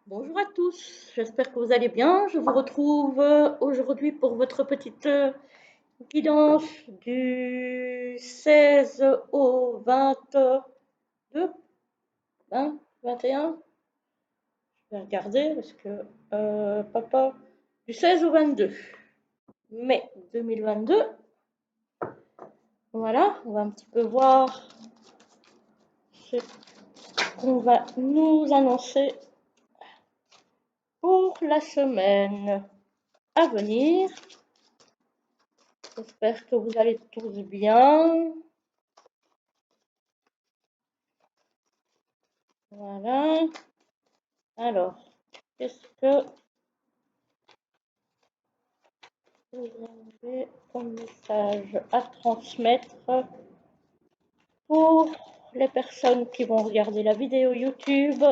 Bonjour à tous, j'espère que vous allez bien. Je vous retrouve aujourd'hui pour votre petite guidance du 16 au 22, 20, 21. Je vais regarder parce que papa, du 16 au 22 mai 2022. Voilà, on va un petit peu voir ce qu'on va nous annoncer pour la semaine à venir. J'espère que vous allez tous bien. Voilà. Alors, qu'est-ce que vous avez comme message à transmettre pour les personnes qui vont regarder la vidéo YouTube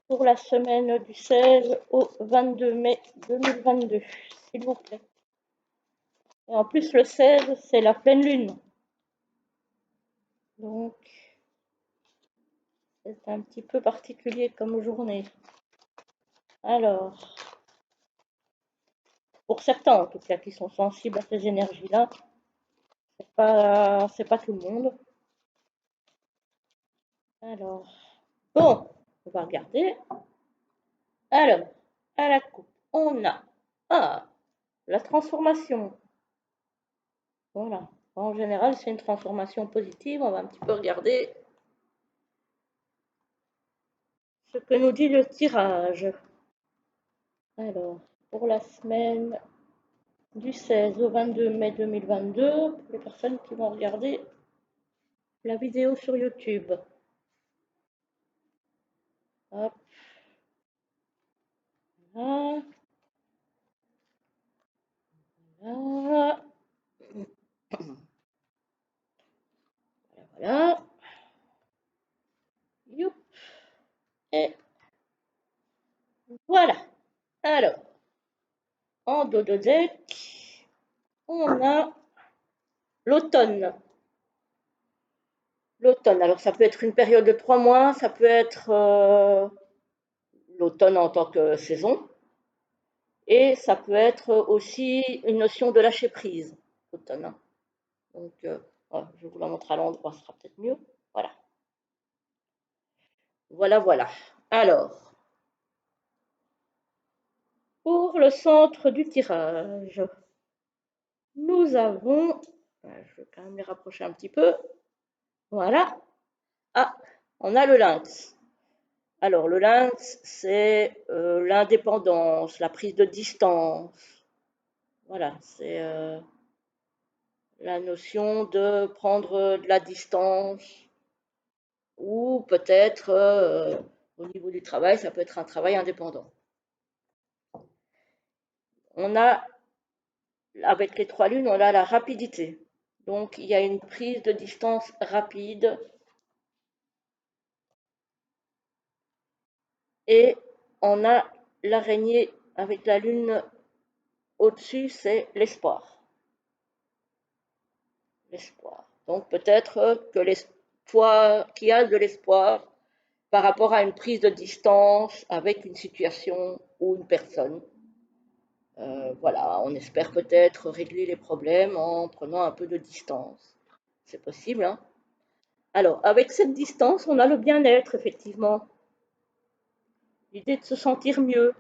pour la semaine du 16 au 22 mai 2022, s'il vous plaît. Et en plus, le 16, c'est la pleine lune. Donc, c'est un petit peu particulier comme journée. Alors, pour certains, en tout cas, qui sont sensibles à ces énergies-là, c'est pas tout le monde. Alors, bon, on va regarder. Alors, à la coupe, on a la transformation. Voilà. En général, c'est une transformation positive. On va un petit peu regarder ce que nous dit le tirage. Alors, pour la semaine du 16 au 22 mai 2022, pour les personnes qui vont regarder la vidéo sur YouTube. Hop, là, là, voilà. Youp, et voilà. Alors, en dos de deck, on a l'automne. L'automne, alors ça peut être une période de 3 mois, ça peut être l'automne en tant que saison, et ça peut être aussi une notion de lâcher prise, l'automne, hein. Donc, voilà, je vous la montre à l'endroit, ce sera peut-être mieux. Voilà, voilà, voilà. Alors, pour le centre du tirage, nous avons, je vais quand même les rapprocher un petit peu, voilà. Ah, on a le lynx. Alors, le lynx, c'est l'indépendance, la prise de distance. Voilà, c'est la notion de prendre de la distance ou peut-être au niveau du travail, ça peut être un travail indépendant. On a, avec les 3 lunes, on a la rapidité. Donc, il y a une prise de distance rapide et on a l'araignée avec la lune au-dessus, c'est l'espoir. L'espoir. Donc peut-être que l'espoir, qu'il y a de l'espoir par rapport à une prise de distance avec une situation ou une personne. Voilà, on espère peut-être régler les problèmes en prenant un peu de distance. C'est possible, hein. Alors, avec cette distance, on a le bien-être, effectivement. L'idée de se sentir mieux.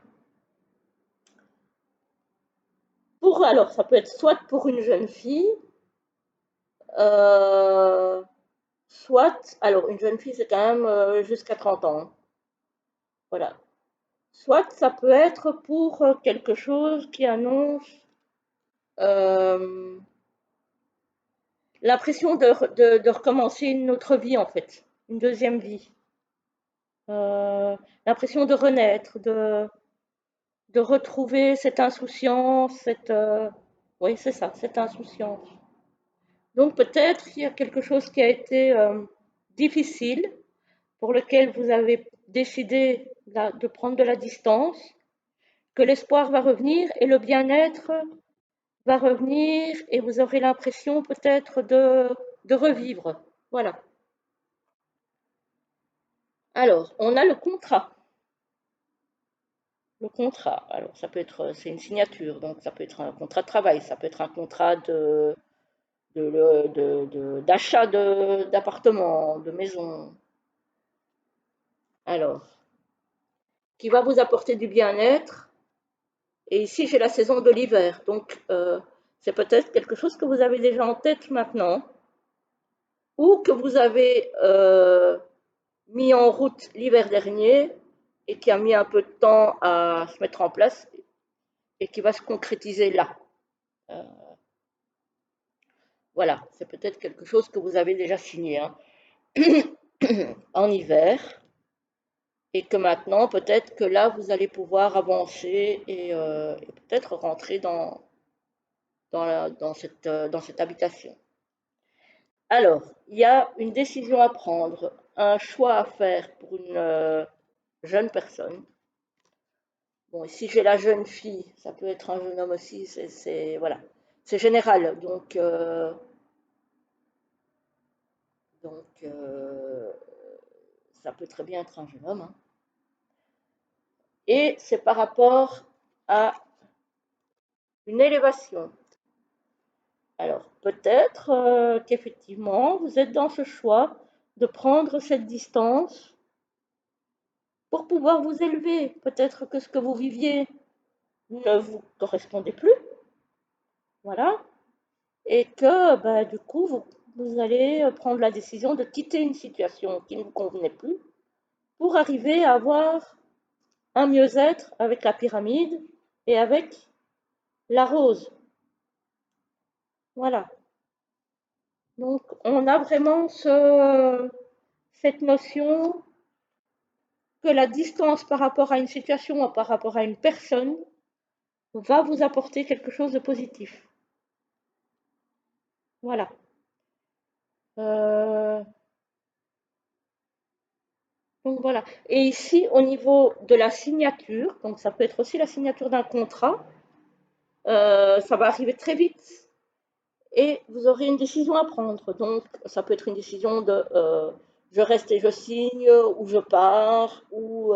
Alors, ça peut être soit pour une jeune fille, euh, soit, alors une jeune fille, c'est quand même jusqu'à 30 ans, hein. Voilà. Soit ça peut être pour quelque chose qui annonce euh, l'impression de recommencer une autre vie, en fait, une deuxième vie. L'impression de renaître, de retrouver cette insouciance, oui, c'est ça, cette insouciance. Donc peut-être qu'il y a quelque chose qui a été difficile, pour lequel vous avez décidé de prendre de la distance, que l'espoir va revenir et le bien-être va revenir et vous aurez l'impression peut-être de revivre. Voilà. Alors, on a le contrat. Le contrat, alors ça peut être, c'est une signature, donc ça peut être un contrat de travail, ça peut être un contrat d'achat d'appartement, de maison. Alors, qui va vous apporter du bien-être. Et ici, j'ai la saison de l'hiver, donc c'est peut-être quelque chose que vous avez déjà en tête maintenant, ou que vous avez mis en route l'hiver dernier et qui a mis un peu de temps à se mettre en place et qui va se concrétiser là. Euh, voilà, c'est peut-être quelque chose que vous avez déjà signé, hein, en hiver et que maintenant, peut-être que là, vous allez pouvoir avancer et peut-être rentrer dans cette habitation. Alors, il y a une décision à prendre, un choix à faire pour une jeune personne. Bon, ici j'ai la jeune fille, ça peut être un jeune homme aussi, voilà, c'est général, donc ça peut très bien être un jeune homme, hein. Et c'est par rapport à une élévation. Alors peut-être qu'effectivement vous êtes dans ce choix de prendre cette distance pour pouvoir vous élever. Peut-être que ce que vous viviez ne vous correspondait plus, voilà, et que bah, du coup, vous allez prendre la décision de quitter une situation qui ne vous convenait plus pour arriver à avoir un mieux-être avec la pyramide et avec la rose. Voilà. Donc, on a vraiment cette notion que la distance par rapport à une situation ou par rapport à une personne va vous apporter quelque chose de positif. Voilà. Euh, donc voilà. Et ici, au niveau de la signature, donc ça peut être aussi la signature d'un contrat, ça va arriver très vite et vous aurez une décision à prendre. Donc ça peut être une décision de je reste et je signe, ou je pars, ou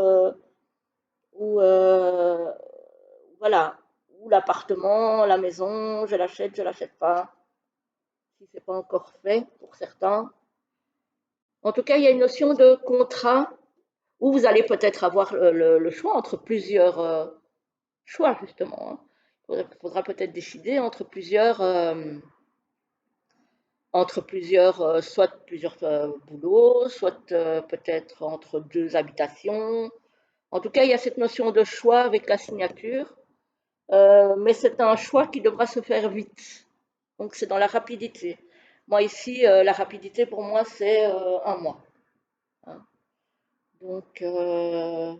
voilà, ou l'appartement, la maison, je l'achète pas, si c'est pas encore fait pour certains. En tout cas, il y a une notion de contrat où vous allez peut-être avoir le choix entre plusieurs choix, justement, hein. Faudra peut-être décider entre plusieurs, soit plusieurs boulots, soit peut-être entre deux habitations. En tout cas, il y a cette notion de choix avec la signature, mais c'est un choix qui devra se faire vite. Donc, c'est dans la rapidité. Moi, ici, la rapidité pour moi, c'est un mois, hein. Donc, euh,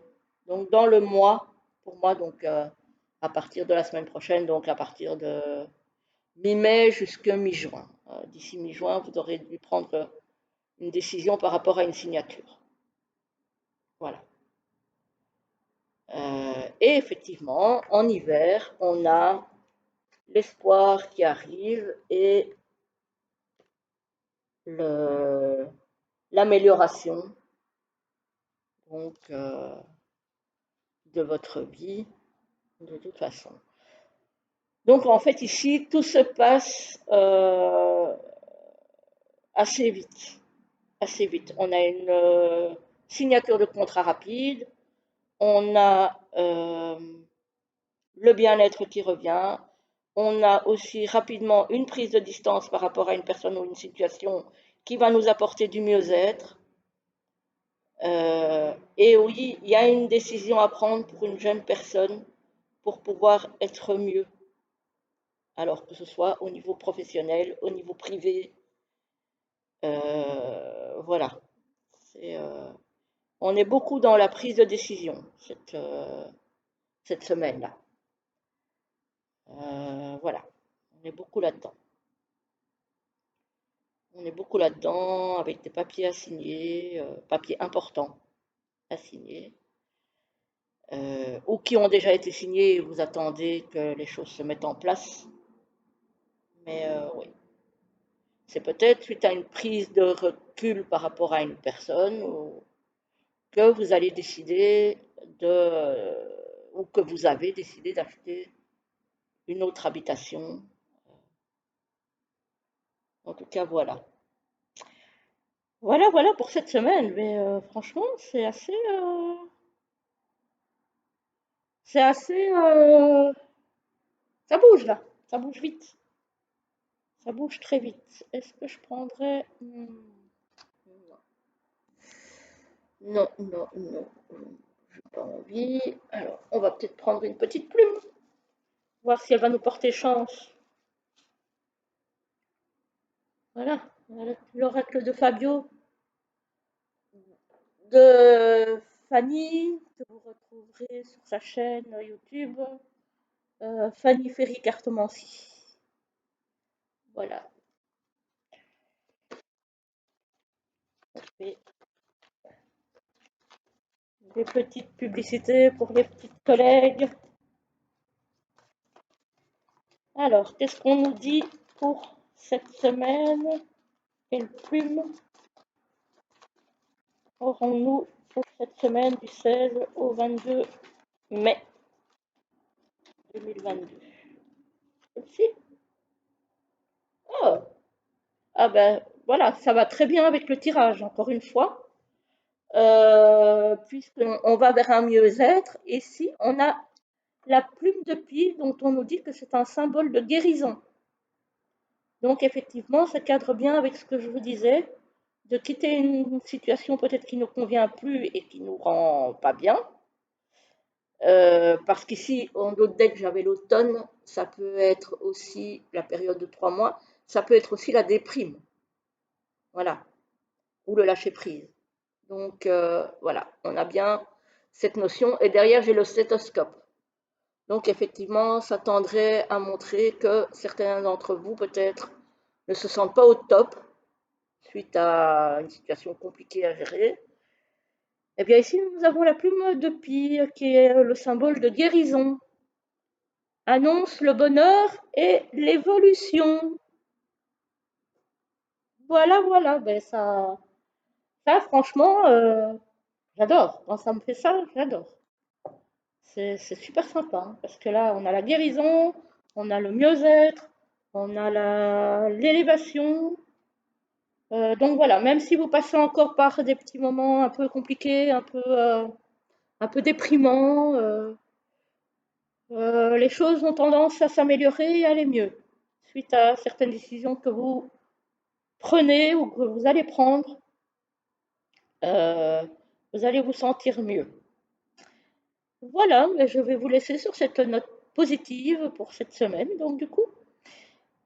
donc, dans le mois, pour moi, donc à partir de la semaine prochaine, donc à partir de mi-mai jusqu'à mi-juin. D'ici mi-juin, vous aurez dû prendre une décision par rapport à une signature. Voilà. Et effectivement, en hiver, on a l'espoir qui arrive et l'amélioration donc de votre vie de toute façon. Donc en fait ici tout se passe assez vite, assez vite. On a une signature de contrat rapide, on a le bien-être qui revient, on a aussi rapidement une prise de distance par rapport à une personne ou une situation qui va nous apporter du mieux-être. Et oui, il y a une décision à prendre pour une jeune personne pour pouvoir être mieux, alors que ce soit au niveau professionnel, au niveau privé. Voilà. C'est, on est beaucoup dans la prise de décision cette semaine-là. Voilà. On est beaucoup là-dedans. On est beaucoup là-dedans avec des papiers à signer, papiers importants à signer, ou qui ont déjà été signés et vous attendez que les choses se mettent en place. Mais oui, c'est peut-être suite à une prise de recul par rapport à une personne ou que vous allez décider de, ou que vous avez décidé d'acheter une autre habitation. En tout cas, voilà. Voilà pour cette semaine. Mais franchement, c'est assez, ça bouge là, ça bouge vite, ça bouge très vite. Est-ce que je prendrais? Non, non, non, non, j'ai pas envie. Alors, on va peut-être prendre une petite plume, voir si elle va nous porter chance. Voilà, l'oracle de Fabio, de Fanny, que vous retrouverez sur sa chaîne YouTube, Fanny Ferry Cartomancie. Voilà. Et des petites publicités pour les petites collègues. Alors, qu'est-ce qu'on nous dit pour cette semaine? Quelle plume aurons-nous pour cette semaine du 16 au 22 mai 2022? Celle-ci? Oh! Ah ben voilà, ça va très bien avec le tirage, encore une fois, puisqu'on va vers un mieux-être. Ici, on a la plume de pie dont on nous dit que c'est un symbole de guérison. Donc effectivement, ça cadre bien avec ce que je vous disais, de quitter une situation peut-être qui ne nous convient plus et qui nous rend pas bien. Parce qu'ici, en d'autres decks, j'avais l'automne, ça peut être aussi la période de 3 mois, ça peut être aussi la déprime, voilà, ou le lâcher prise. Donc voilà, on a bien cette notion. Et derrière, j'ai le stéthoscope. Donc effectivement, ça tendrait à montrer que certains d'entre vous, peut-être, ne se sentent pas au top suite à une situation compliquée à gérer. Eh bien ici, nous avons la plume de pie, qui est le symbole de guérison, annonce le bonheur et l'évolution. Voilà, ben ça franchement, j'adore. Quand ça me fait ça, j'adore. C'est super sympa, hein, parce que là, on a la guérison, on a le mieux-être, on a l'élévation. Donc voilà, même si vous passez encore par des petits moments un peu compliqués, un peu déprimants, les choses ont tendance à s'améliorer et à aller mieux suite à certaines décisions que vous prenez ou que vous allez prendre. euh, vous allez vous sentir mieux. Voilà, mais je vais vous laisser sur cette note positive pour cette semaine. Donc du coup,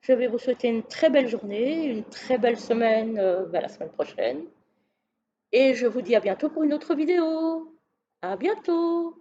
je vais vous souhaiter une très belle journée, une très belle semaine, la semaine prochaine. Et je vous dis à bientôt pour une autre vidéo. À bientôt!